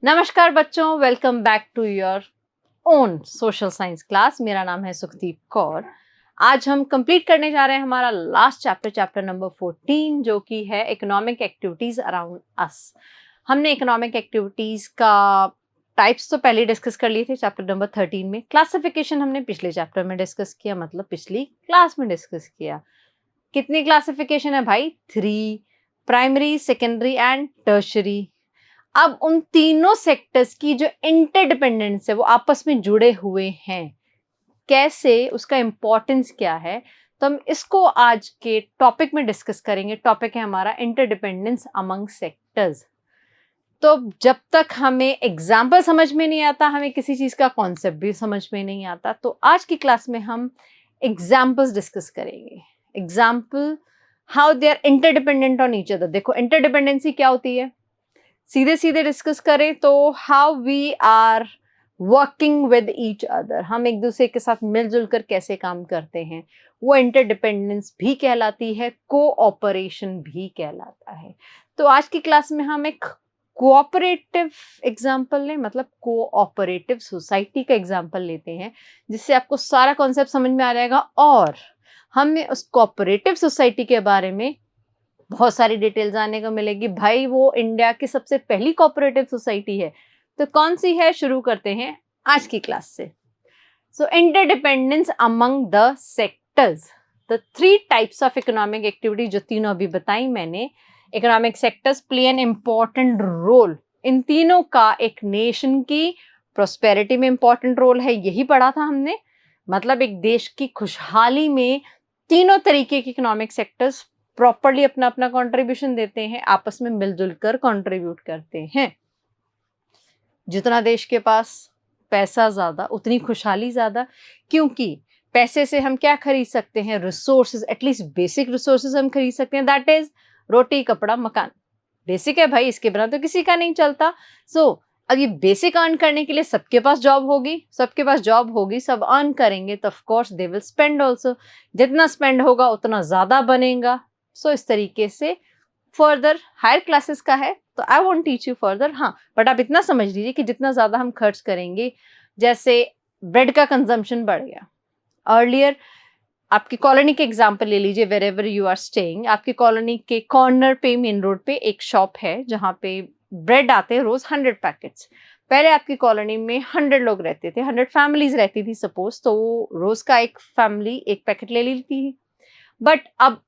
नमस्कार बच्चों, welcome back to your own social science class. मेरा नाम है सुखदीप कौर। आज हम कंप्लीट करने जा रहे हैं हमारा लास्ट चैप्टर, चैप्टर नंबर 14, जो कि है इकोनॉमिक एक्टिविटीज अराउंड अस। हमने इकोनॉमिक एक्टिविटीज का टाइप्स तो पहले डिस्कस कर लिए थे चैप्टर नंबर 13 में। क्लासिफिकेशन हमने पिछले चैप्टर में डिस्कस किया, मतलब पिछली क्लास में डिस्कस किया। कितनी क्लासिफिकेशन है भाई? 3, प्राइमरी, सेकेंडरी एंड टर्शरी। अब उन तीनों सेक्टर्स की जो इंटरडिपेंडेंस है, वो आपस में जुड़े हुए हैं, कैसे, उसका इंपॉर्टेंस क्या है, तो हम इसको आज के टॉपिक में डिस्कस करेंगे। टॉपिक है हमारा इंटरडिपेंडेंस अमंग सेक्टर्स। तो जब तक हमें एग्जाम्पल समझ में नहीं आता, हमें किसी चीज का कॉन्सेप्ट भी समझ में नहीं आता, तो आज की क्लास में हम एग्जाम्पल्स डिस्कस करेंगे। Example how they are interdependent on each other. देखो, इंटरडिपेंडेंसी क्या होती है, सीधे सीधे डिस्कस करें तो how we are working with each other, हम एक दूसरे के साथ मिलजुल कर कैसे काम करते हैं, वो इंटरडिपेंडेंस भी कहलाती है, कोऑपरेशन भी कहलाता है। तो आज की क्लास में हम एक कोऑपरेटिव एग्जाम्पल लें, मतलब कोऑपरेटिव सोसाइटी का एग्जाम्पल लेते हैं, जिससे आपको सारा कॉन्सेप्ट समझ में आ जाएगा और हमें उस कोऑपरेटिव सोसाइटी के बारे में बहुत सारी डिटेल जानने को मिलेगी। भाई, वो इंडिया की सबसे पहली कोऑपरेटिव सोसाइटी है, तो कौन सी है? शुरू करते हैं आज की क्लास से। So interdependence among the sectors, the 3 types of economic activity, जो तीनों अभी बताई मैंने। Economic sectors play an important role. इन तीनों का एक नेशन की प्रोस्पेरिटी में इंपॉर्टेंट रोल है, यही पढ़ा था हमने। मतलब एक देश की खुशहाली में तीनों तरीके के इकोनॉमिक सेक्टर्स प्रॉपरली अपना अपना कंट्रीब्यूशन देते हैं, आपस में मिलजुल कर कंट्रीब्यूट करते हैं। जितना देश के पास पैसा ज्यादा, उतनी खुशहाली ज्यादा, क्योंकि पैसे से हम क्या खरीद सकते हैं? रिसोर्सेज, एटलीस्ट बेसिक रिसोर्सेज हम खरीद सकते हैं, दैट इज रोटी, कपड़ा, मकान। बेसिक है भाई, इसके बिना तो किसी का नहीं चलता। अब ये बेसिक अर्न करने के लिए सबके पास जॉब होगी, सबके पास जॉब होगी, सब अर्न करेंगे, तो of course they will spend also. जितना स्पेंड होगा उतना ज्यादा बनेगा। इस तरीके से फर्दर हायर क्लासेस का है, तो I won't teach you further. हाँ, बट आप इतना समझ लीजिए कि जितना ज्यादा हम खर्च करेंगे, जैसे ब्रेड का कंजम्पशन बढ़ गया अर्लियर। आपकी कॉलोनी के एग्जाम्पल ले लीजिए, wherever you are staying, आपकी कॉलोनी के कॉर्नर पे, मेन रोड पे एक शॉप है जहाँ पे ब्रेड आते हैं रोज 100 पैकेट्स। पहले आपकी कॉलोनी में 100 लोग रहते थे, 100 फैमिलीज रहती थी सपोज, तो रोज का एक फैमिली एक पैकेट ले लेती थी। बट अब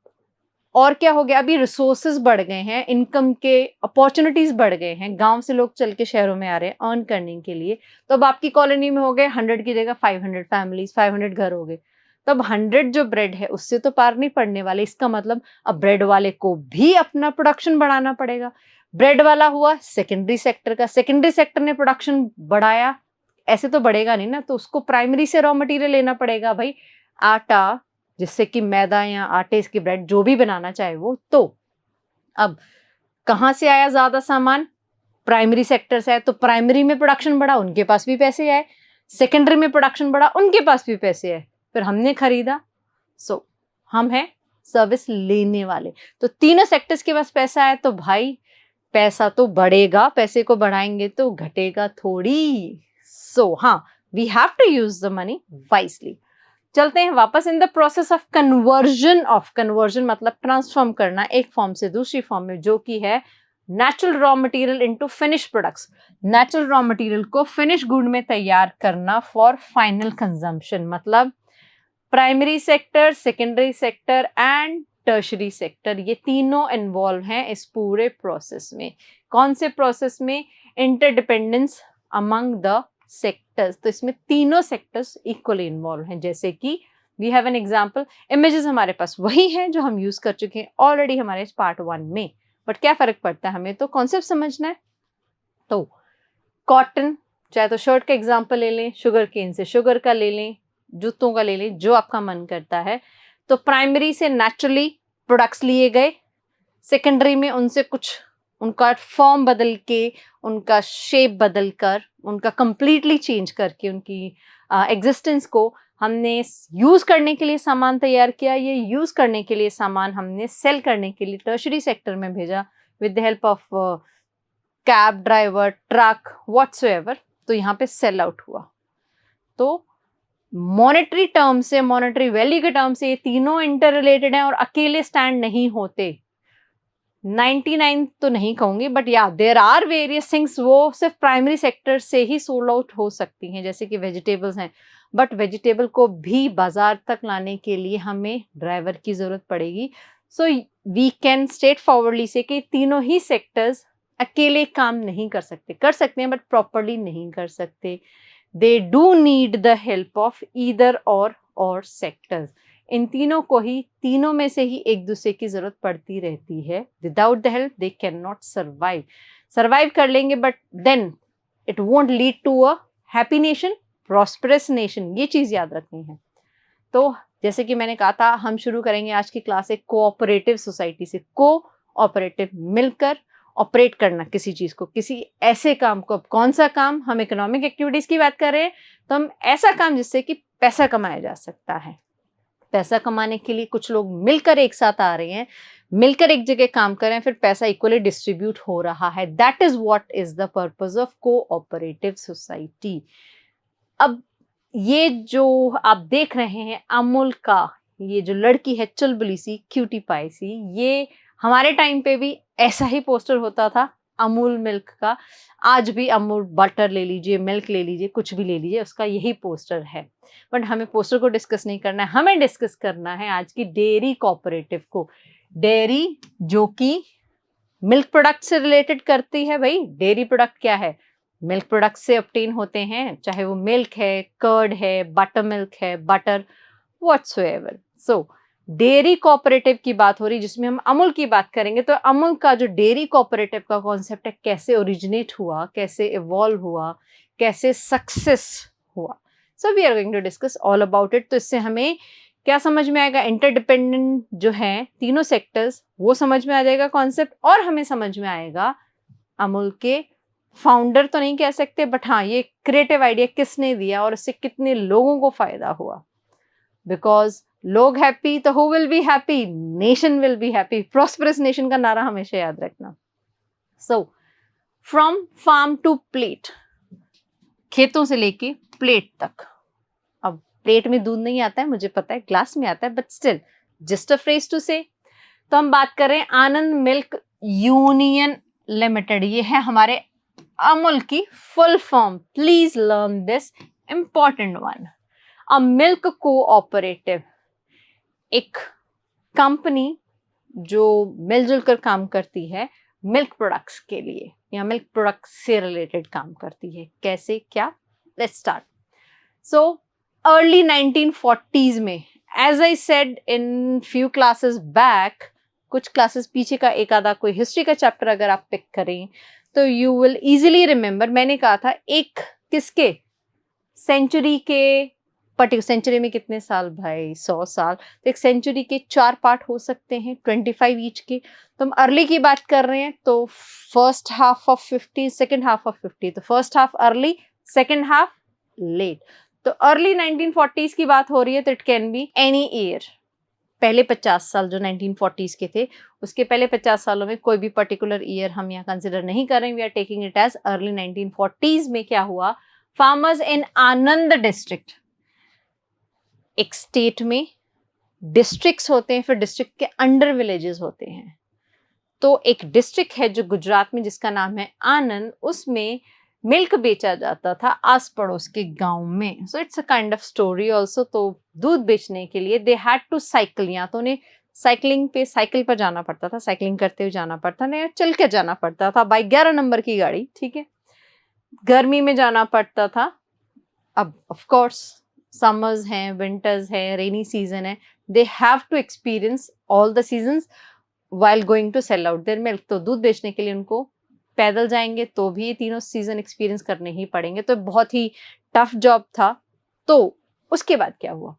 और क्या हो गया, अभी रिसोर्सेज बढ़ गए हैं, इनकम के अपॉर्चुनिटीज बढ़ गए हैं, गांव से लोग चल के शहरों में आ रहे हैं अर्न करने के लिए। तो अब आपकी कॉलोनी में हो गए 100 की जगह 500 फैमिलीज, 500 घर हो गए। तब 100 जो ब्रेड है उससे तो पार नहीं पड़ने वाले। इसका मतलब अब ब्रेड वाले को भी अपना प्रोडक्शन बढ़ाना पड़ेगा। ब्रेड वाला हुआ सेकेंडरी सेक्टर का, सेकेंडरी सेक्टर ने प्रोडक्शन बढ़ाया, ऐसे तो बढ़ेगा नहीं ना, तो उसको प्राइमरी से रॉ मटेरियल लेना पड़ेगा भाई, आटा, जिससे कि मैदा या आटे की ब्रेड जो भी बनाना चाहे वो। तो अब कहां से आया ज्यादा सामान? प्राइमरी सेक्टर से आया, तो प्राइमरी में प्रोडक्शन बढ़ा, उनके पास भी पैसे आए। सेकेंडरी में प्रोडक्शन बढ़ा, उनके पास भी पैसे आए, फिर हमने खरीदा। हम हैं सर्विस लेने वाले। तो तीनों सेक्टर्स के पास पैसा है, तो भाई पैसा तो बढ़ेगा, पैसे को बढ़ाएंगे तो घटेगा थोड़ी। हाँ, we have to use the money wisely. चलते हैं वापस। In the process of conversion मतलब ट्रांसफॉर्म करना एक फॉर्म से दूसरी फॉर्म में, जो कि है natural raw material into finish products. Natural raw material को फिनिश गुड में तैयार करना फॉर फाइनल कंजम्पशन। मतलब primary sector, secondary sector and tertiary sector, ये तीनों इन्वॉल्व हैं इस पूरे प्रोसेस में। कौन से प्रोसेस में? Interdependence among the sectors. तो इसमें तीनों सेक्टर्स इक्वली इन्वॉल्व हैं। जैसे कि we have an example, images हमारे पास वही हैं जो हम यूज कर चुके हैं ऑलरेडी हमारे पार्ट 1 में, बट क्या फर्क पड़ता है, हमें तो कॉन्सेप्ट समझना है। तो कॉटन, चाहे तो शर्ट का एग्जांपल ले लें, शुगर केन से शुगर का ले लें, जूतों का ले लें, जो आपका मन करता है। तो प्राइमरी से नेचुरली प्रोडक्ट्स लिए गए, सेकेंडरी में उनसे कुछ उनका फॉर्म बदल के, उनका शेप बदल कर, उनका कंप्लीटली चेंज करके उनकी एग्जिस्टेंस को हमने यूज करने के लिए सामान तैयार किया। ये यूज करने के लिए सामान हमने सेल करने के लिए टर्शरी सेक्टर में भेजा with the help of cab driver, truck, whatsoever, तो यहाँ पे सेल आउट हुआ। तो मॉनेटरी टर्म से, मॉनेटरी वैल्यू के टर्म से ये तीनों इंटर रिलेटेड हैं और अकेले स्टैंड नहीं होते। 99 तो नहीं कहूंगी, बट या देयर आर वेरियस थिंग्स, वो सिर्फ प्राइमरी सेक्टर से ही सोल्ड आउट हो सकती हैं, जैसे कि वेजिटेबल्स हैं, बट वेजिटेबल को भी बाजार तक लाने के लिए हमें ड्राइवर की जरूरत पड़ेगी। So we can straightforwardly say कि तीनों ही सेक्टर्स अकेले काम नहीं कर सकते, कर सकते हैं बट प्रॉपरली नहीं कर सकते। They do need the help of either और सेक्टर्स। इन तीनों को ही, तीनों में से ही एक दूसरे की जरूरत पड़ती रहती है। Without the help they can not survive. Survive कर लेंगे but then it won't lead to a happy nation, prosperous nation, ये चीज याद रखनी है। तो जैसे कि मैंने कहा था, हम शुरू करेंगे आज की क्लास एक कोऑपरेटिव सोसाइटी से। कोऑपरेटिव, मिलकर ऑपरेट करना किसी चीज को, किसी ऐसे काम को। अब कौन सा काम, हम इकोनॉमिक एक्टिविटीज की बात कर रहे हैं, तो हम ऐसा काम जिससे कि पैसा कमाया जा सकता है। पैसा कमाने के लिए कुछ लोग मिलकर एक साथ आ रहे हैं, मिलकर एक जगह काम कर रहे हैं, फिर पैसा इक्वली डिस्ट्रीब्यूट हो रहा है। That is what is the purpose of cooperative society. अब ये जो आप देख रहे हैं अमूल का, ये जो लड़की है चुलबुली सी, क्यूटी पाई सी, ये हमारे टाइम पे भी ऐसा ही पोस्टर होता था अमूल मिल्क का। आज भी अमूल बटर ले लीजिए, मिल्क ले लीजिए, कुछ भी ले लीजिए, उसका यही पोस्टर है। बट हमें पोस्टर को डिस्कस नहीं करना है, हमें डिस्कस करना है आज की डेयरी कोऑपरेटिव को। डेयरी जो कि मिल्क प्रोडक्ट से रिलेटेड करती है। भाई डेयरी प्रोडक्ट क्या है, मिल्क प्रोडक्ट से ऑब्टेन होते हैं, चाहे वो मिल्क है, कर्ड है, बटर मिल्क है, बटर व्हाटसोएवर। सो डेयरी कोऑपरेटिव की बात हो रही, जिसमें हम अमूल की बात करेंगे। तो अमूल का जो डेयरी कोऑपरेटिव का कॉन्सेप्ट है, कैसे ओरिजिनेट हुआ, कैसे इवॉल्व हुआ, कैसे सक्सेस हुआ, so we are going to discuss all about it. तो इससे हमें क्या समझ में आएगा, इंटरडिपेंडेंट जो है तीनों सेक्टर्स, वो समझ में आ जाएगा कॉन्सेप्ट, और हमें समझ में आएगा अमूल के फाउंडर तो नहीं कह सकते, बट हाँ ये क्रिएटिव आइडिया किसने दिया और इससे कितने लोगों को फायदा हुआ। बिकॉज लोग हैप्पी तो who will be happy, nation will be happy. Prosperous nation का नारा हमेशा याद रखना। So from farm to plate, खेतों से लेके प्लेट तक। अब प्लेट में दूध नहीं आता है, मुझे पता है, ग्लास में आता है, but still just a phrase to say. तो हम बात कर रहे हैं आनंद मिल्क यूनियन लिमिटेड। ये है हमारे अमूल की full form. Please learn this important one. A milk cooperative, एक कंपनी जो मिलजुल कर काम करती है मिल्क प्रोडक्ट्स के लिए, या मिल्क प्रोडक्ट्स से रिलेटेड काम करती है। कैसे, क्या, let's start. So early 1940s में, as I said in few classes back, कुछ क्लासेस पीछे का एक आधा कोई हिस्ट्री का चैप्टर अगर आप पिक करें तो यू विल इजीली रिमेंबर। मैंने कहा था एक किसके, सेंचुरी के, पर्टिकुलर सेंचुरी में कितने साल भाई, 100 साल, तो एक सेंचुरी के 4 पार्ट हो सकते हैं, 25 ईच के। तो हम अर्ली की बात कर रहे हैं, तो first half of 50, second half of 50, तो first half early, second half late. तो अर्ली 1940s की बात हो रही है, तो it can be any year. पहले 50 साल जो 1940s के थे, उसके पहले 50 सालों में कोई भी पर्टिकुलर ईयर हम यहाँ कंसिडर नहीं कर रहे हैं, we are taking it as early 1940s में क्या हुआ। फार्मर्स इन आनंद डिस्ट्रिक्ट, एक स्टेट में डिस्ट्रिक्ट्स होते हैं, फिर डिस्ट्रिक्ट के अंडर विलेजेस होते हैं। तो एक डिस्ट्रिक्ट है जो गुजरात में, जिसका नाम है आनंद, उसमें मिल्क बेचा जाता था आस पड़ोस के गांव में। So it's a kind of story also. तो दूध बेचने के लिए दे हैड टू साइकिल, या तो उन्हें साइकिल पर जाना पड़ता था, साइकिलिंग करते हुए जाना पड़ता था, या चल के जाना पड़ता था बाई 11 नंबर की गाड़ी, ठीक है। गर्मी में जाना पड़ता था। अब ऑफ कोर्स समर्स हैं, विंटर्स है, रेनी सीजन है, they have to experience all the seasons while going to sell out their milk. तो दूध बेचने के लिए उनको पैदल जाएंगे तो भी ये तीनों सीजन एक्सपीरियंस करने ही पड़ेंगे। तो बहुत ही टफ जॉब था। तो उसके बाद क्या हुआ,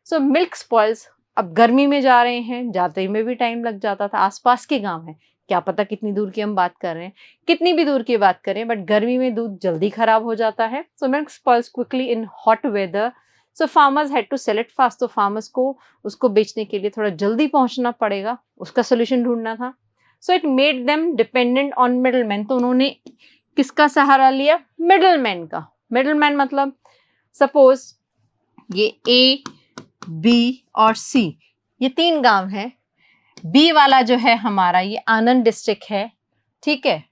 सो मिल्क स्पॉइल्स। अब गर्मी में जा रहे हैं, जाते में भी टाइम लग जाता था, आसपास के गांव है, क्या पता कितनी दूर की हम बात कर रहे हैं, कितनी भी दूर की बात करें, बट गर्मी में दूध जल्दी खराब हो जाता है। So milk spoils quickly in hot weather, so farmers had to sell it fast. तो फार्मर्स को उसको बेचने के लिए थोड़ा जल्दी पहुंचना पड़ेगा, उसका सोल्यूशन ढूंढना था। So it made them dependent on middleman. तो उन्होंने किसका सहारा लिया? मिडलमैन का। मिडलमैन मतलब सपोज ये ए, बी और सी, ये 3 गांव हैं। बी वाला जो है हमारा ये आनंद डिस्ट्रिक्ट है, ठीक है,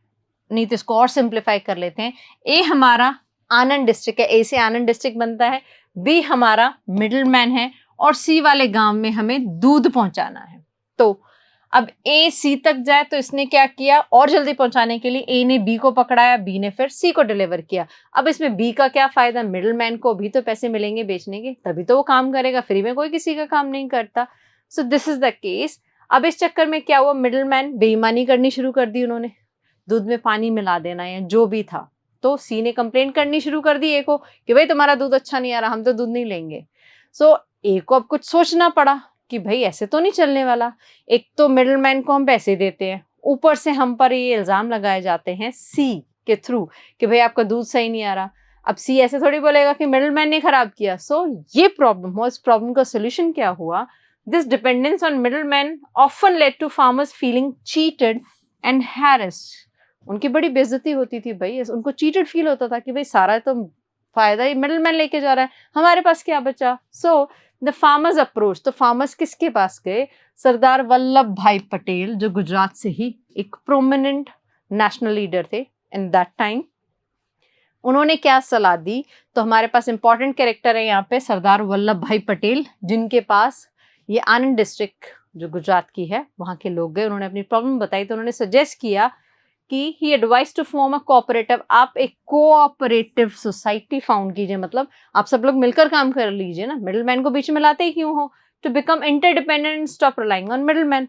नहीं तो इसको और सिंप्लीफाई कर लेते हैं। ए हमारा आनंद डिस्ट्रिक्ट है, ए से आनंद डिस्ट्रिक्ट बनता है। बी हमारा मिडलमैन है और सी वाले गांव में हमें दूध पहुंचाना है। तो अब ए सी तक जाए तो इसने क्या किया, और जल्दी पहुंचाने के लिए ए ने बी को पकड़ाया, बी ने फिर सी को डिलीवर किया। अब इसमें बी का क्या फायदा? मिडलमैन को भी तो पैसे मिलेंगे बेचने के, तभी तो वो काम करेगा, फ्री में कोई किसी का काम नहीं करता। सो दिस इज द केस। अब इस चक्कर में क्या हुआ, मिडलमैन बेईमानी करनी शुरू कर दी उन्होंने, दूध में पानी मिला देना या जो भी था। तो सी ने कंप्लेंट करनी शुरू कर दी ए को कि भाई तुम्हारा दूध अच्छा नहीं आ रहा, हम तो दूध नहीं लेंगे। सो ए को अब कुछ सोचना पड़ा कि भाई ऐसे तो नहीं चलने वाला। एक तो मिडलमैन को हम पैसे देते हैं, ऊपर से हम पर ये इल्जाम लगाए जाते हैं सी के थ्रू कि भाई आपका दूध सही नहीं आ रहा। अब सी ऐसे थोड़ी बोलेगा कि मिडलमैन ने खराब किया। सो ये प्रॉब्लम हुआ। इस प्रॉब्लम का सोल्यूशन क्या हुआ? This dependence on middleman often led to farmers feeling cheated and harassed. उनकी बड़ी बेइज्जती होती थी भाई, उनको चीटेड फील होता था कि भाई सारा तो फायदा ही मिडलमैन लेके जा रहा है, हमारे पास क्या बचा। सो द फार्मर्स अप्रोच, तो फार्मर्स किसके पास गए? सरदार वल्लभ भाई पटेल, जो गुजरात से ही एक प्रोमिनेंट नेशनल लीडर थे इन दैट टाइम। उन्होंने क्या सलाह दी? तो हमारे पास इंपॉर्टेंट कैरेक्टर है यहाँ पे सरदार वल्लभ भाई पटेल, जिनके पास ये आनंद डिस्ट्रिक्ट जो गुजरात की है वहां के लोग गए। उन्होंने अपनी प्रॉब्लम बताई तो उन्होंने सजेस्ट किया कि he advise to form a cooperative, आप एक कोऑपरेटिव सोसाइटी फाउंड कीजिए, मतलब आप सब लोग मिलकर काम कर लीजिए ना, मिडलमैन को बीच में लाते ही क्यों हो, to become interdependent and stop relying on middleman.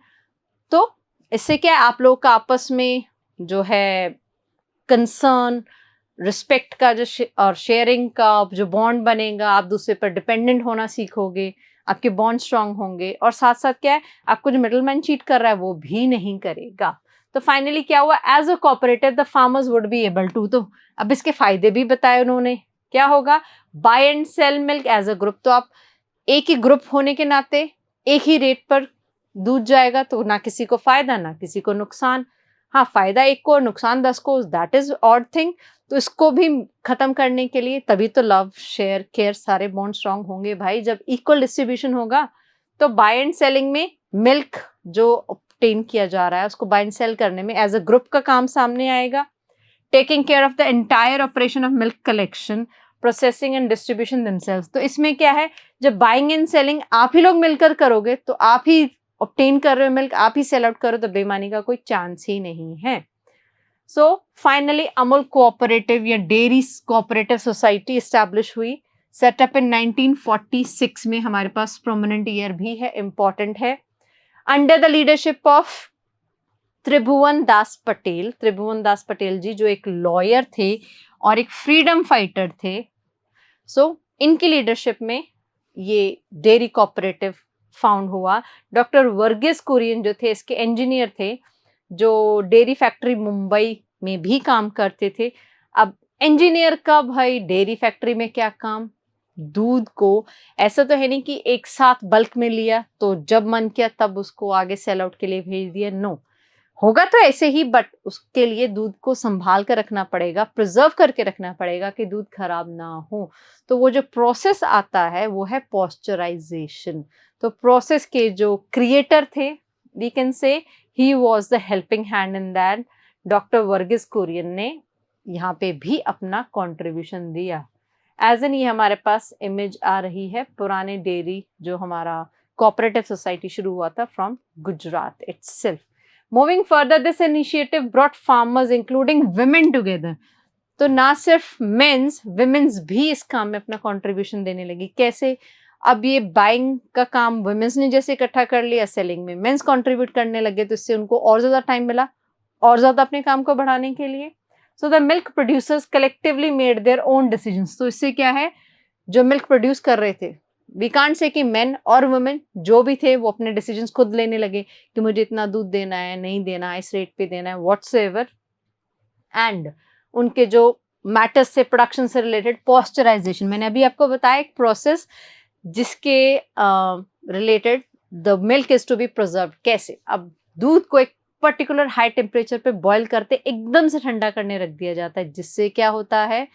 तो इससे क्या है, आप लोग का आपस में जो है कंसर्न, रिस्पेक्ट का जो और शेयरिंग का जो बॉन्ड बनेगा, आप दूसरे पर डिपेंडेंट होना सीखोगे, आपके बॉन्ड स्ट्रांग होंगे, और साथ साथ क्या है, आपको जो मिडलमैन चीट कर रहा है वो भी नहीं करेगा। तो फाइनली क्या हुआ, as a cooperative the farmers would be able to, तो अब इसके फायदे भी बताए उन्होंने। क्या होगा? Buy and sell milk as a group, तो आप एक ही ग्रुप होने के नाते एक ही रेट पर दूध जाएगा, तो ना किसी को फायदा ना किसी को नुकसान। हाँ, फायदा एक को और नुकसान 10 को, दैट इज ऑड थिंग। तो इसको भी खत्म करने के लिए तभी तो लव, शेयर, केयर सारे बॉन्ड स्ट्रांग होंगे भाई, जब इक्वल डिस्ट्रीब्यूशन होगा। तो बाय एंड सेलिंग में मिल्क जो ऑब्टेन किया जा रहा है उसको बाय एंड सेल करने में एज अ ग्रुप का काम सामने आएगा। Taking care of the entire operation of milk collection, processing and distribution themselves. तो इसमें क्या है, जब बाइंग एंड सेलिंग आप ही लोग मिलकर करोगे तो आप ही ऑब्टेन कर रहे हो मिल्क, आप ही सेल आउट करो, तो बेईमानी का कोई चांस ही नहीं है। सो फाइनली अमूल कोऑपरेटिव या डेयरी कोऑपरेटिव सोसाइटी एस्टैब्लिश हुई, सेटअप इन 1946 में। हमारे पास प्रोमिनेंट ईयर भी है, इंपॉर्टेंट है। अंडर द लीडरशिप ऑफ त्रिभुवन दास पटेल। त्रिभुवन दास पटेल जी जो एक लॉयर थे और एक फ्रीडम फाइटर थे। सो इनकी लीडरशिप में ये डेयरी कोऑपरेटिव फाउंड हुआ। डॉक्टर वर्गीस कुरियन जो थे इसके इंजीनियर थे, जो डेयरी फैक्ट्री मुंबई में भी काम करते थे। अब इंजीनियर का भाई डेयरी फैक्ट्री में क्या काम? दूध को ऐसा तो है नहीं कि एक साथ बल्क में लिया तो जब मन किया तब उसको आगे सेल आउट के लिए भेज दिया, नो। होगा तो ऐसे ही, बट उसके लिए दूध को संभाल कर रखना पड़ेगा, प्रिजर्व करके रखना पड़ेगा कि दूध खराब ना हो। तो वो जो प्रोसेस आता है वो है पॉस्चराइजेशन। तो प्रोसेस के जो क्रिएटर थे, we can say he was the helping hand in that. Doctor Verghese Kurien ने यहाँ पे भी अपना कॉन्ट्रीब्यूशन दिया। एज एन ये हमारे पास इमेज आ रही है पुराने डेयरी जो हमारा कोऑपरेटिव सोसाइटी शुरू हुआ था from Gujarat itself. Moving further, this initiative brought farmers including women together. तो ना सिर्फ मेंस, विमेंस भी इस काम में अपना कंट्रीब्यूशन देने लगी। कैसे? अब ये बाइंग का काम वुमेन्स ने जैसे इकट्ठा कर लिया, सेलिंग में मेंस कंट्रीब्यूट करने लगे, तो इससे उनको और ज्यादा टाइम मिला और ज्यादा अपने काम को बढ़ाने के लिए। So the milk producers collectively made their own decisions. तो इससे क्या है, जो मिल्क प्रोड्यूस कर रहे थे, वी कांट से कि मेन और वुमेन जो भी थे वो अपने डिसीजंस खुद लेने लगे कि मुझे इतना दूध देना है, नहीं देना है, इस रेट पे देना है, व्हाट्सएवर। एंड उनके जो मैटर्स से, प्रोडक्शन से रिलेटेड, पॉस्चराइजेशन, मैंने अभी आपको बताया एक प्रोसेस जिसके related the milk is to be preserved. कैसे? अब दूध को एक पर्टिकुलर हाई टेम्परेचर पे बॉईल करते एकदम से ठंडा करने रख दिया जाता है, जिससे क्या होता है,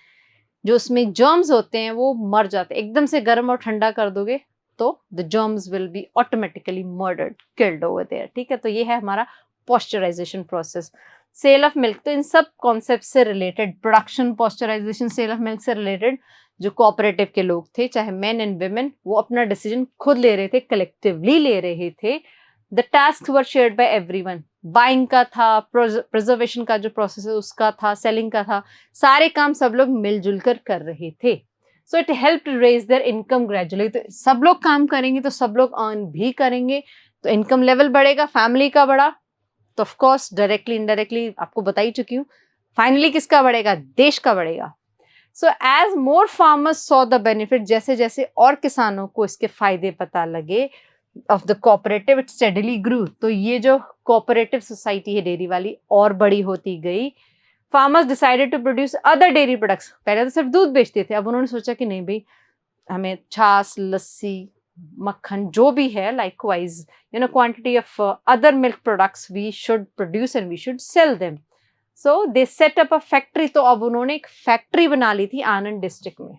जो उसमें जर्म्स होते हैं वो मर जाते हैं। एकदम से गर्म और ठंडा कर दोगे तो the germs will be automatically murdered, killed over there. ठीक है, तो ये है हमारा pasteurisation process. Sale of milk, तो इन सब कॉन्सेप्ट से related, production, pasteurisation, sale of milk से रिलेटेड जो कोऑपरेटिव के लोग थे, चाहे मेन एंड वुमेन, वो अपना डिसीजन खुद ले रहे थे, कलेक्टिवली ले रहे थे। The task were shared by everyone. Buying का था, प्रिजर्वेशन का जो प्रोसेस है उसका था, सेलिंग का था, सारे काम सब लोग मिलजुल कर रहे थे। So it help to raise their income gradually. तो सब लोग काम करेंगे तो सब लोग अर्न भी करेंगे, तो इनकम लेवल बढ़ेगा, फैमिली का बढ़ा, तो ऑफ कोर्स डायरेक्टली इनडायरेक्टली आपको बता ही चुकी हूँ, फाइनली किसका बढ़ेगा, देश का बढ़ेगा। So as more farmers saw the benefit, जैसे जैसे और किसानों को इसके फायदे पता लगे of the cooperative, it steadily grew. तो ये जो कोऑपरेटिव सोसाइटी है डेयरी वाली और बड़ी होती गई। Farmers decided to produce other dairy products. पहले तो सिर्फ दूध बेचते थे, अब उन्होंने सोचा कि नहीं भाई, हमें छाछ, लस्सी, मक्खन जो भी है, likewise quantity of other milk products we should produce and we should sell them. So they set up a factory. तो अब उन्होंने एक फैक्ट्री बना ली थी आनंद डिस्ट्रिक्ट में।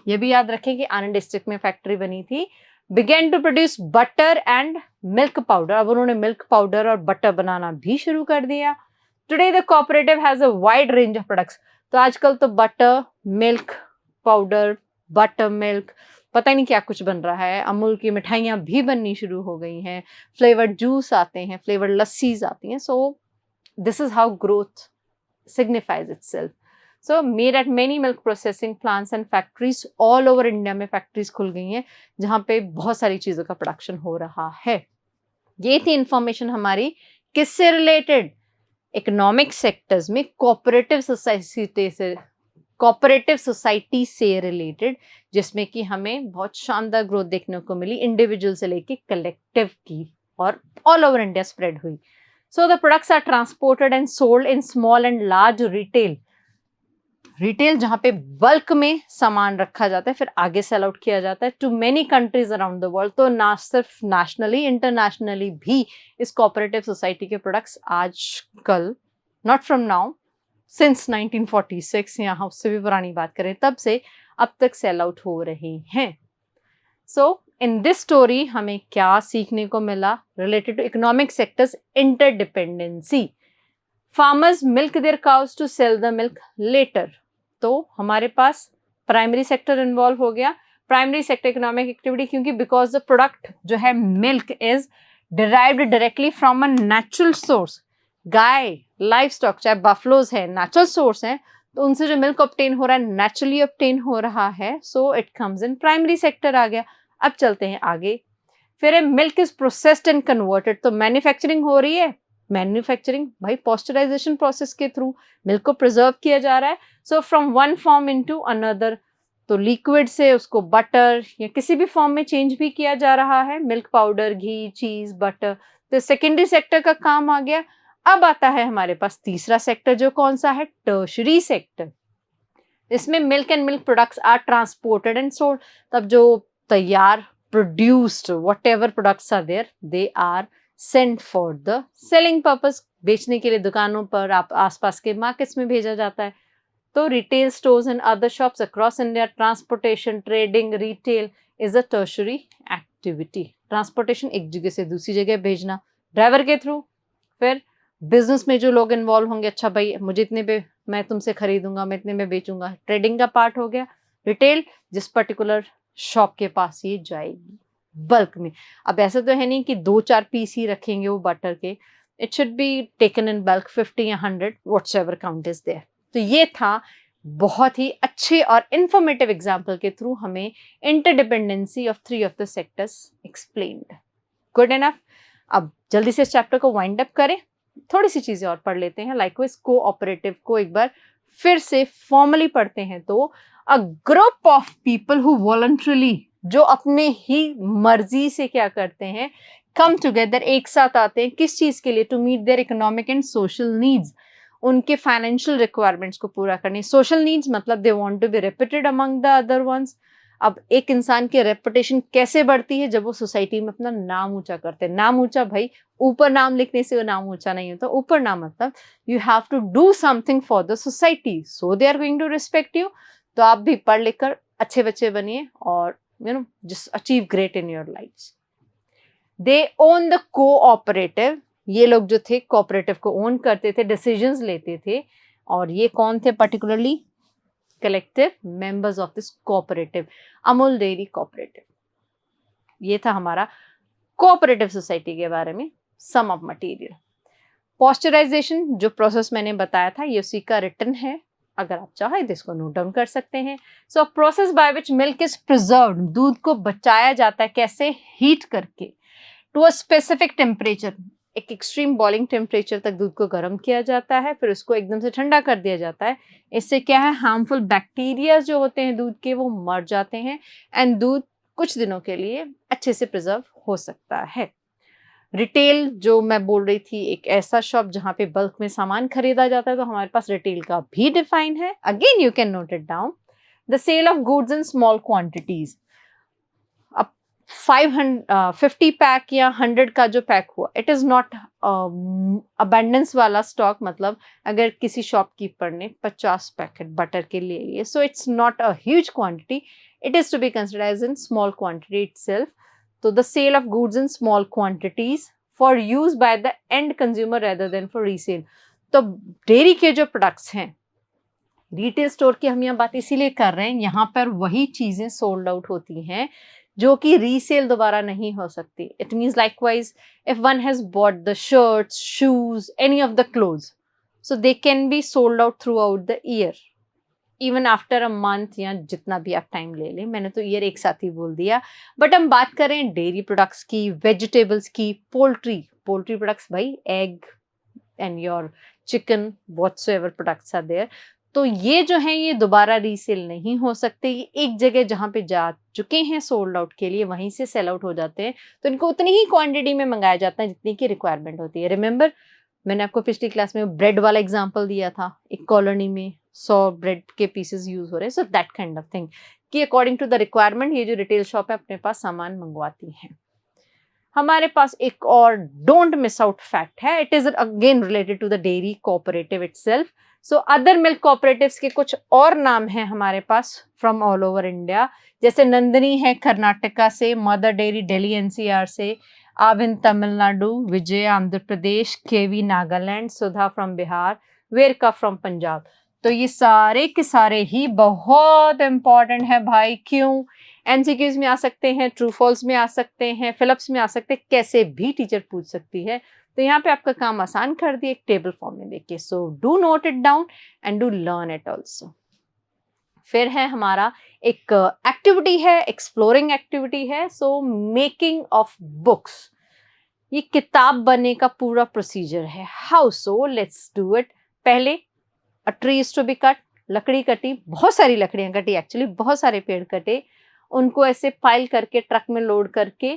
ये भी याद रखें कि आनंद डिस्ट्रिक्ट में फैक्ट्री बनी थी। Began to produce butter and milk powder. अब उन्होंने मिल्क पाउडर और बटर बनाना भी शुरू कर दिया। Today the cooperative has a wide range of products. तो आजकल तो butter, milk powder, butter milk, पता ही नहीं क्या कुछ बन रहा है। अमूल की मिठाइयाँ भी बननी शुरू हो गई हैं, फ्लेवर्ड जूस आते हैं, फ्लेवर्ड लस्सीज आती हैं। सो this is how growth signifies itself. So made at many milk processing plants and factories all over India में फैक्ट्रीज खुल गई हैं जहाँ पे बहुत सारी चीज़ों का प्रोडक्शन हो रहा है। ये थी इंफॉर्मेशन हमारी किससे रिलेटेड, इकोनॉमिक सेक्टर्स में कोऑपरेटिव सोसाइटी से रिलेटेड, जिसमें कि हमें बहुत शानदार ग्रोथ देखने को मिली, इंडिविजुअल से लेके कलेक्टिव की, और ऑल ओवर इंडिया स्प्रेड हुई। So the products are transported and sold in small and large retail. Retail जहाँ पे बल्क में सामान रखा जाता है फिर आगे सेल आउट किया जाता है to many countries around the world. तो ना सिर्फ नेशनली, इंटरनेशनली भी इस कोऑपरेटिव सोसाइटी के प्रोडक्ट्स आजकल, नॉट फ्रॉम नाउ, सिंस 1946 या उससे भी पुरानी बात करें तब से अब तक सेल आउट हो रहे हैं। सो इन दिस स्टोरी हमें क्या सीखने को मिला related to economic sectors interdependency. Farmers milk their cows to sell the milk later. तो हमारे पास प्राइमरी सेक्टर इन्वॉल्व हो गया, प्राइमरी सेक्टर इकोनॉमिक एक्टिविटी, क्योंकि बिकॉज द प्रोडक्ट जो है milk is derived directly from a natural source. गाय, livestock, चाहे बफलोज है, नेचुरल सोर्स है, तो उनसे जो मिल्क ऑब्टेन हो रहा है नेचुरली ऑब्टेन हो रहा है। So it comes in primary sector आ गया। अब चलते हैं आगे। फिर milk is processed and converted. तो मैन्युफैक्चरिंग हो रही है, मैन्युफैक्चरिंग भाई पॉस्चराइजेशन प्रोसेस के थ्रू मिल्क को प्रिजर्व किया जा रहा है। So from one form into another, तो लिक्विड से उसको बटर या किसी भी फॉर्म में चेंज भी किया जा रहा है, मिल्क पाउडर, घी, चीज, बटर। तो सेकेंडरी सेक्टर का काम आ गया। अब आता है हमारे पास तीसरा सेक्टर, जो कौन सा है, टर्शरी सेक्टर। इसमें milk and milk products are transported and sold. तब जो तैयार, produced whatever products are there, they are sent for the selling purpose. बेचने के लिए दुकानों पर, आप आसपास के मार्केट्स में भेजा जाता है। तो retail stores and other shops across India, transportation, trading, retail is a tertiary activity. Transportation, एक जगह से दूसरी जगह भेजना ड्राइवर के थ्रू। फिर बिजनेस में जो लोग इन्वॉल्व होंगे, अच्छा भाई मुझे इतने पे मैं तुमसे खरीदूंगा, मैं इतने में बेचूंगा, ट्रेडिंग का पार्ट हो गया। रिटेल, जिस पर्टिकुलर शॉप के पास ये जाएगी बल्क में। अब ऐसा तो है नहीं कि 2-4 पीस ही रखेंगे वो बटर के, it should be taken in bulk, 50 या 100 व्हाटएवर काउंट इज देयर। तो ये था बहुत ही अच्छे और इंफॉर्मेटिव एग्जाम्पल के थ्रू हमें interdependency of 3 of the sectors explained. Good enough. अब जल्दी से इस चैप्टर को वाइंड अप करें, थोड़ी सी चीजें और पढ़ लेते हैं। लाइकवाइज कोऑपरेटिव को एक बार फिर से फॉर्मली पढ़ते हैं तो a group of people who voluntarily, जो अपने ही मर्जी से क्या करते हैं, कम टुगेदर, एक साथ आते हैं, किस चीज के लिए, to meet their economic and social needs, उनके फाइनेंशियल रिक्वायरमेंट्स को पूरा करने। सोशल नीड्स मतलब they want to be repeated among the other ones. अब एक इंसान की रेपुटेशन कैसे बढ़ती है? जब वो सोसाइटी में अपना नाम ऊंचा करते हैं। नाम ऊंचा भाई, ऊपर नाम लिखने से वो नाम ऊंचा नहीं होता। ऊपर नाम मतलब you have to do something for the society so they are going to respect you. तो आप भी पढ़ लिख कर अच्छे बच्चे बनिए और just achieve great in your life. They own the cooperative, ये लोग जो थे कोऑपरेटिव को ओन करते थे, डिसीजंस लेते थे। और ये कौन थे particularly? Collective members of this cooperative, Amul dairy cooperative. ये था हमारा कोऑपरेटिव सोसाइटी के बारे में सम ऑफ मटेरियल। पॉस्चराइजेशन जो प्रोसेस मैंने बताया था, ये उसी का रिटन है, अगर आप चाहें तो इसको नोट डाउन कर सकते हैं। So process by which milk is preserved, दूध को बचाया जाता है कैसे? हीट करके टू अ स्पेसिफिक टेम्परेचर, एक एक्सट्रीम बॉइलिंग टेम्परेचर तक दूध को गर्म किया जाता है, फिर उसको एकदम से ठंडा कर दिया जाता है। इससे क्या है, हार्मफुल बैक्टीरिया जो होते हैं दूध के वो मर जाते हैं एंड दूध कुछ दिनों के लिए अच्छे से प्रिजर्व हो सकता है। रिटेल जो मैं बोल रही थी, एक ऐसा शॉप जहां पे बल्क में सामान खरीदा जाता है, तो हमारे पास रिटेल का भी डिफाइन है। Again you can note it down. The sale of goods in small quantities, अब 550 पैक या 100 का जो पैक हुआ, इट इज नॉट अबंडेंस वाला स्टॉक। मतलब अगर किसी शॉपकीपर ने 50 पैकेट बटर के ले लिए, so it's not a huge quantity, it is to be considered as in small quantity itself. तो the sale of goods in small quantities for use by the end consumer rather than for resale. तो dairy के जो products हैं, retail store की हम यहाँ बात इसीलिए कर रहे हैं, यहाँ पर वही चीजें सोल्ड आउट होती हैं जो कि रीसेल दोबारा नहीं हो सकती। It means likewise if one has bought the shirts, shoes, any of the clothes, so they can be sold out through out the year, even after a month, या जितना भी आप टाइम ले लें। मैंने तो ईयर एक साथ ही बोल दिया। बट हम बात करें डेयरी प्रोडक्ट्स की, वेजिटेबल्स की, पोल्ट्री प्रोडक्ट्स भाई, egg and your chicken, whatsoever products are there, तो ये जो है ये दोबारा रीसेल नहीं हो सकते। ये एक जगह जहां पे जा चुके हैं सोल्ड आउट के लिए, वहीं से सेल आउट हो जाते हैं। तो इनको उतनी ही क्वांटिटी में मंगाया जाता है जितनी की रिक्वायरमेंट होती है। रिमेंबर, मैंने आपको पिछली क्लास में ब्रेड वाला एग्जांपल दिया था, एक कॉलोनी में 100 ब्रेड के पीसेस यूज हो रहे हैं। So that kind of thing कि अकॉर्डिंग टू द रिक्वायरमेंट ये जो रिटेल शॉप है अपने पास सामान मंगवाती हैं। हमारे पास एक और डोंट मिस आउट फैक्ट है, it is again related to the dairy cooperative itself. So other milk cooperatives के कुछ और नाम हैं हमारे पास फ्रॉम ऑल ओवर इंडिया, जैसे नंदिनी है कर्नाटका से, मदर डेयरी दिल्ली एनसीआर से, आविन तमिलनाडु, विजय आंध्र प्रदेश, केवी नागालैंड, सुधा फ्रॉम बिहार, वेरका फ्रॉम पंजाब। तो ये सारे के सारे ही बहुत इंपॉर्टेंट है भाई। क्यों? एमसीक्यूज में आ सकते हैं, ट्रू फॉल्स में आ सकते हैं, फिलिप्स में आ सकते हैं, कैसे भी टीचर पूछ सकती है। तो यहाँ पे आपका काम आसान कर दिया एक टेबल फॉर्म में देखिए। So do not it down and do learn it also. फिर है हमारा एक एक्टिविटी है, एक्सप्लोरिंग एक्टिविटी है। सो मेकिंग ऑफ बुक्स, ये किताब बनने का पूरा प्रोसीजर है। How so? Let's do it. पहले a tree is to be cut, लकड़ी कटी, बहुत सारी लकड़ियां कटी, एक्चुअली बहुत सारे पेड़ कटे, उनको ऐसे पाइल करके ट्रक में लोड करके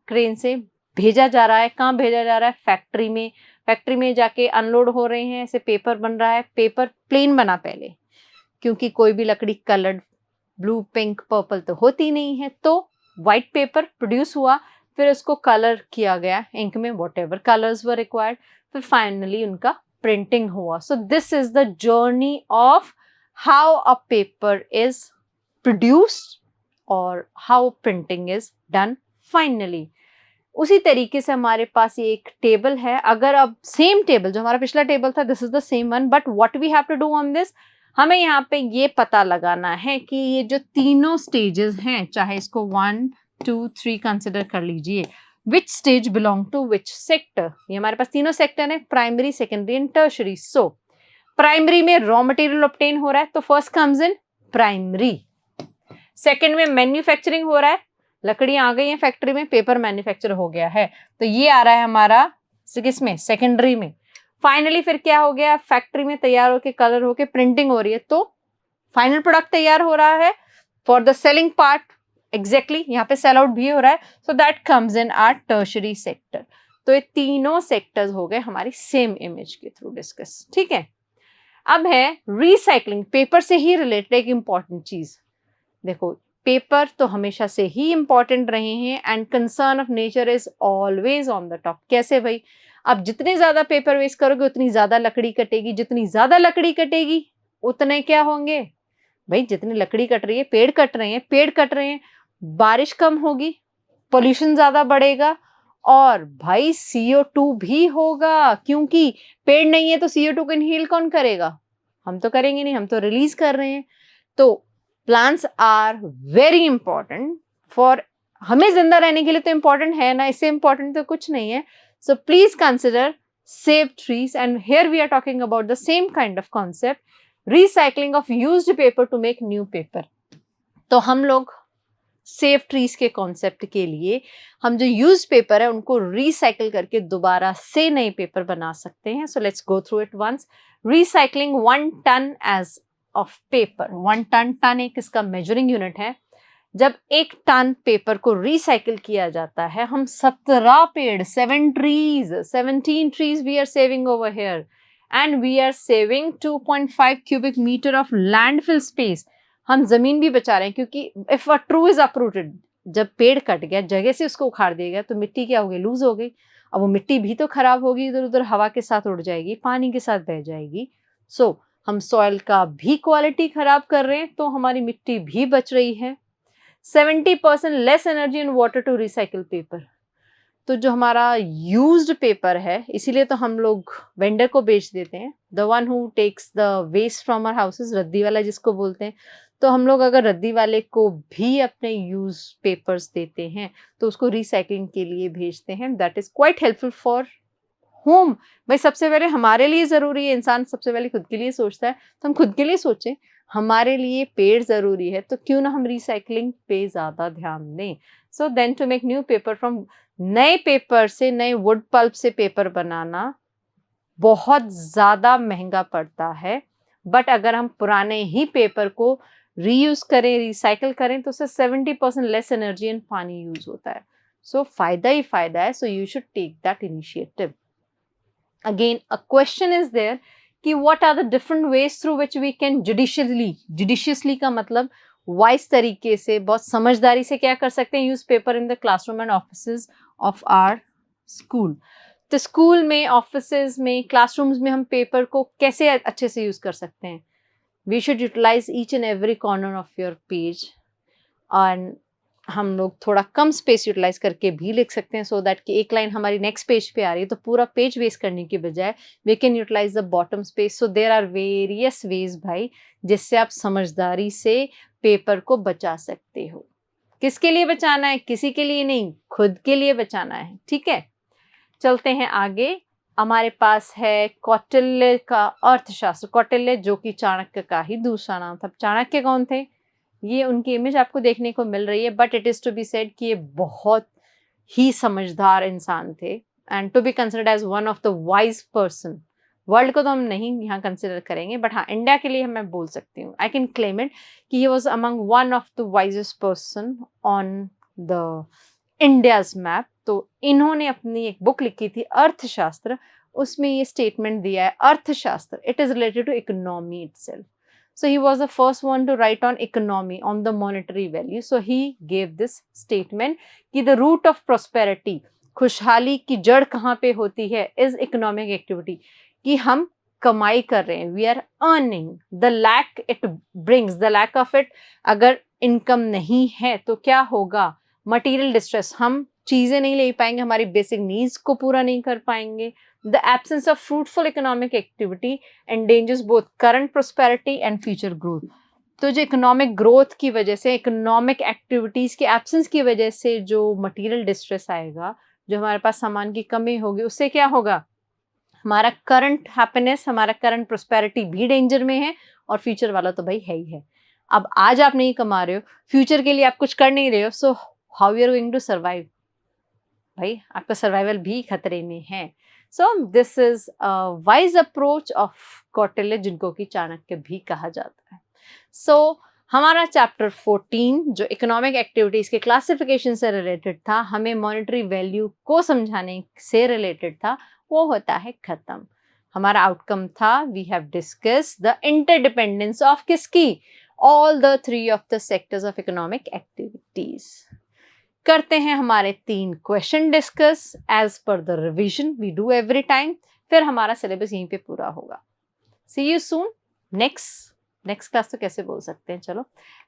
क्रेन से भेजा जा रहा है। कहाँ भेजा जा रहा है? फैक्ट्री में। फैक्ट्री में जाके अनलोड हो रहे हैं, ऐसे पेपर बन रहा है। पेपर प्लेन बना पहले, क्योंकि कोई भी लकड़ी कलर्ड ब्लू, पिंक, पर्पल तो होती नहीं है, तो व्हाइट पेपर प्रोड्यूस हुआ, फिर उसको कलर किया गया इंक में, whatever colours were required, फिर फाइनली उनका प्रिंटिंग हुआ। So this is the journey of how a paper is produced और how printing is done finally. उसी तरीके से हमारे पास ये एक टेबल है। अगर अब सेम टेबल जो हमारा पिछला टेबल था, this is the same one, but what we have to do on this, हमें यहाँ पे ये पता लगाना है कि ये जो तीनों स्टेजेस हैं, चाहे इसको 1, 2, 3 कंसिडर कर लीजिए, which stage belong to which sector. ये हमारे पास तीनों सेक्टर है, primary, secondary and tertiary. So primary में रॉ मटेरियल ऑब्टेन हो रहा है, तो first comes in primary. Second में मैन्युफैक्चरिंग हो रहा है, लकड़ियां आ गई हैं फैक्ट्री में, पेपर मैन्युफैक्चर हो गया है, तो ये आ रहा है हमारा किसमें? सेकेंडरी में। फाइनली फिर क्या हो गया? फैक्ट्री में तैयार होके कलर होके प्रिंटिंग हो रही है, तो फाइनल प्रोडक्ट तैयार हो रहा है for the selling part. Exactly यहाँ पे सेल आउट भी हो रहा है, so that comes in our tertiary sector. तो ये तीनों सेक्टर्स हो गए हमारी सेम इमेज के थ्रू डिस्कस। ठीक है, अब है रिसाइकलिंग। पेपर से ही रिलेटेड एक इंपॉर्टेंट चीज देखो, पेपर तो हमेशा से ही इम्पॉर्टेंट रहे हैं and concern of nature is always on the top. कैसे भाई? अब जितने ज्यादा पेपर वेस्ट करोगे उतनी ज्यादा लकड़ी कटेगी, जितनी ज्यादा लकड़ी कटेगी उतने क्या होंगे भाई? जितनी लकड़ी कट रही है, पेड़ कट रहे हैं, पेड़ कट रहे हैं, बारिश कम होगी, पोल्यूशन ज्यादा बढ़ेगा और भाई CO2 भी होगा, क्योंकि पेड़ नहीं है तो CO2 को इनहेल कौन करेगा? हम तो करेंगे नहीं, हम तो रिलीज कर रहे हैं। तो plants are very important for, हमें जिंदा रहने के लिए तो इंपॉर्टेंट है ना, इससे इंपॉर्टेंट तो कुछ नहीं है। So please consider save trees, and here we are talking about the same kind of concept, recycling of used paper to make new paper। तो हम लोग सेव ट्रीज के कॉन्सेप्ट के लिए हम जो यूज पेपर है उनको रिसाइकल करके दोबारा से नए पेपर बना सकते हैं। So let's go through it once. Recycling 1 ton as of paper. 1 ton एक इसका मेजरिंग यूनिट है। जब 1 टन पेपर को रिसाइकिल किया जाता है, हम 17 पेड़, 17 trees we are saving over here, and we are saving 2.5 cubic meter of landfill space। हम जमीन भी बचा रहे हैं, क्योंकि if a true is uprooted, जब पेड़ कट गया, जगह से उसको उखाड़ दिया गया, तो मिट्टी क्या हो गई? लूज हो गई। अब वो मिट्टी भी तो खराब होगी, इधर उधर हवा के साथ उड़ जाएगी, पानी के साथ बह जाएगी। सो हम सॉइल का भी क्वालिटी खराब कर रहे हैं, तो हमारी मिट्टी भी बच रही है। 70% less energy in water to recycle paper. तो जो हमारा यूज्ड पेपर है, इसीलिए तो हम लोग वेंडर को बेच देते हैं, the one who takes the waste from our houses, रद्दी वाला जिसको बोलते हैं। तो हम लोग अगर रद्दी वाले को भी अपने यूज पेपर्स देते हैं तो उसको रिसाइकलिंग के लिए भेजते हैं। That is quite helpful for home. भाई सबसे पहले हमारे लिए जरूरी है, इंसान सबसे पहले खुद के लिए सोचता है, तो हम खुद के लिए सोचें। हमारे लिए पेड़ जरूरी है, तो क्यों ना हम रिसाइकलिंग पे ज्यादा ध्यान दें। So then to make new paper from, नए पेपर से, नए वुड पल्प से पेपर बनाना बहुत ज्यादा महंगा पड़ता है। बट अगर हम पुराने ही पेपर को रीयूज करें, रिसाइकल करें, तो उससे 70% लेस एनर्जी एंड पानी यूज होता है। सो फायदा ही फायदा है। So you should take that initiative. Again a question is there कि what are the different ways through which we can judiciously का मतलब वाइज तरीके से, बहुत समझदारी से क्या कर सकते हैं, use paper in the classroom and offices of our school. तो स्कूल में, ऑफिसेज में, क्लासरूम्स में हम पेपर को कैसे अच्छे से यूज कर सकते हैं? We should utilise each and every corner of your page, and हम लोग थोड़ा कम स्पेस यूटिलाइज करके भी लिख सकते हैं, सो दैट कि एक लाइन हमारी नेक्स्ट पेज पे आ रही है तो पूरा पेज वेस्ट करने की बजाय we can utilise the bottom space. So there are various ways भाई, जिससे आप समझदारी से पेपर को बचा सकते हो। किसके लिए बचाना है? किसी के लिए नहीं, खुद के लिए बचाना है। ठीक है, चलते हैं आगे। हमारे पास है कौटिल्य का अर्थशास्त्र। कौटिल्य जो कि चाणक्य का ही दूसरा नाम था। चाणक्य कौन थे? ये उनकी इमेज आपको देखने को मिल रही है, but it is to be said कि ये बहुत ही समझदार इंसान थे and to be considered as one of the wise person. World को तो हम नहीं यहाँ कंसिडर करेंगे, बट हाँ इंडिया के लिए मैं बोल सकती हूँ, आई कैन क्लेम इट कि he was among one of the wisest person on the India's map. तो इन्होंने अपनी एक बुक लिखी थी अर्थशास्त्र, उसमें ये स्टेटमेंट दिया है, Arthashastra it is related to economy itself. So he was the first one to write on economy, on the monetary value. So he gave this statement कि the root of prosperity, खुशहाली की जड़ कहाँ पे होती है, is economic activity, कि हम कमाई कर रहे हैं, we are earning, the lack it brings, the lack of it, अगर इनकम नहीं है तो क्या होगा? मटीरियल डिस्ट्रेस, हम चीजें नहीं ले पाएंगे, हमारी बेसिक नीड्स को पूरा नहीं कर पाएंगे। The absence of fruitful economic activity endangers both current prosperity and future growth। तो जो इकोनॉमिक ग्रोथ की वजह से, इकोनॉमिक एक्टिविटीज के एब्सेंस की वजह से जो मटेरियल डिस्ट्रेस आएगा, जो हमारे पास सामान की कमी होगी, उससे क्या होगा? हमारा करंट हैप्पीनेस, हमारा करंट प्रोस्पेरिटी भी डेंजर में है, और फ्यूचर वाला तो भाई है ही है। अब आज आप नहीं कमा रहे हो, फ्यूचर के लिए आप कुछ कर नहीं रहे हो, so how you are going to survive? भाई आपका सर्वाइवल भी खतरे में है। So this is a wise approach of Kautilya, जिनको कि चाणक्य भी कहा जाता है। सो हमारा चैप्टर 14 जो इकोनॉमिक एक्टिविटीज के क्लासिफिकेशन से रिलेटेड था, हमें मॉनेटरी वैल्यू को समझाने से रिलेटेड था, वो होता है खत्म। हमारा आउटकम था, we have discuss the interdependence of किसकी? all the three of the sectors of economic activities. करते हैं हमारे 3 question discuss as per the revision we do every time, फिर हमारा सिलेबस यहीं पे पूरा होगा. See you soon. Next class तो कैसे बोल सकते हैं, चलो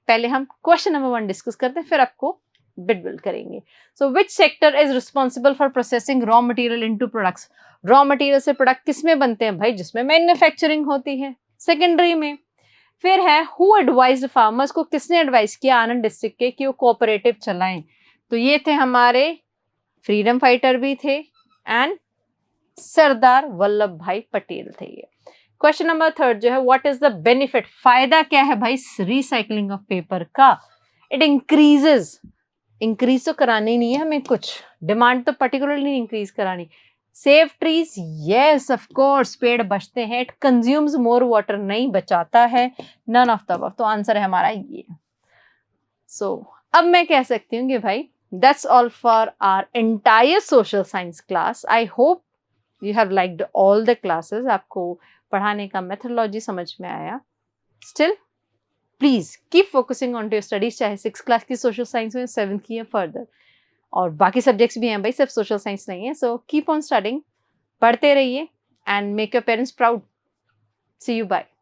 पहले हम क्वेश्चन नंबर 1 डिस्कस करते हैं, फिर आपको बिट बिल्ड करेंगे. So which sector is responsible for processing raw material into products. Raw material से प्रोडक्ट किस में बनते हैं भाई, जिसमें मैन्युफैक्चरिंग होती है, सेकेंडरी में. फिर है हु एडवाइज्ड फार्मर्स, को किसने एडवाइस किया आनंद डिस्ट्रिक्ट के कि वो कोऑपरेटिव चलाएं. तो ये थे हमारे फ्रीडम फाइटर भी थे एंड सरदार वल्लभ भाई पटेल थे. ये क्वेश्चन नंबर 3 जो है, व्हाट इज द बेनिफिट, फायदा क्या है भाई रिसाइकलिंग ऑफ पेपर का. इट इंक्रीज तो करानी नहीं है हमें, कुछ डिमांड तो पर्टिकुलरली नहीं इंक्रीज करानी. Save trees, yes of course, पेड़ बचते हैं. इट कंज्यूम्स मोर वाटर, नहीं बचाता है. नन ऑफ द अबव, तो आंसर है हमारा ये. सो अब मैं कह सकती हूँ कि भाई that's all for our entire social science class. I hope you have liked all the classes. आपको पढ़ाने का methodology समझ में आया. Still, please keep focusing on your studies, चाहे 6th class की social science में, 7th की या further. और बाकी subjects भी हैं भाई, सिर्फ social science नहीं है. So keep on studying, पढ़ते रहिए and make your parents proud. See you, bye.